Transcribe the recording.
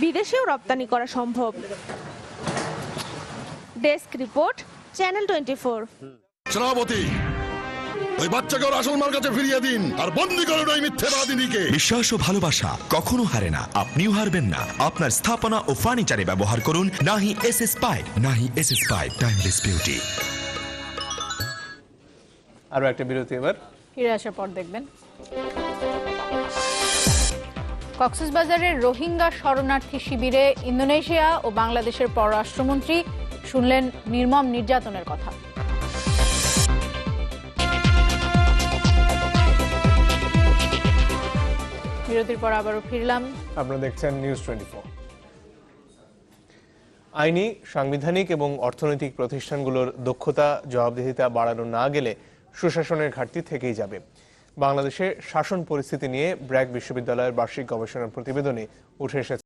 বিদেশেও রপ্তানি করা সম্ভব। Desk report, channel 24। শ্রাবতী, ওই বাচ্চাকে ওর আসল মার কাছে ফিরিয়ে দিন আর বন্দি করুন ওই মিথ্যেবাদিনীকে। বিশ্বাস ও ভালোবাসা কখনো হারে না, আপনিও হারবেন না। আপনার স্থাপনা ও ফার্নিচারে ব্যবহার করুন নাহি এসএস পাইপ। নাহি এসএস পাইপ, টাইমলেস বিউটি। আরো একটা বিরতি, এবার ফিরে আসার পর দেখবেন কক্সবাজারের রোহিঙ্গা শরণার্থী শিবিরে ইন্দোনেশিয়া ও বাংলাদেশের পররাষ্ট্রমন্ত্রী শুনলেন নির্মম নির্যাতনের কথা। বিরতির পর আবারও ফিরলাম। আপনারা দেখছেন নিউজ 24। আইনি, সাংবিধানিক এবং অর্থনৈতিক প্রতিষ্ঠানগুলোর দক্ষতা, জবাবদিহিতা বাড়ানো না গেলে সুশাসনের ঘাটতি থেকেই যাবে। বাংলাদেশে শাসন পরিস্থিতি নিয়ে ব্র্যাক বিশ্ববিদ্যালয়ের বার্ষিক গবেষণা প্রতিবেদনে উঠে এসেছে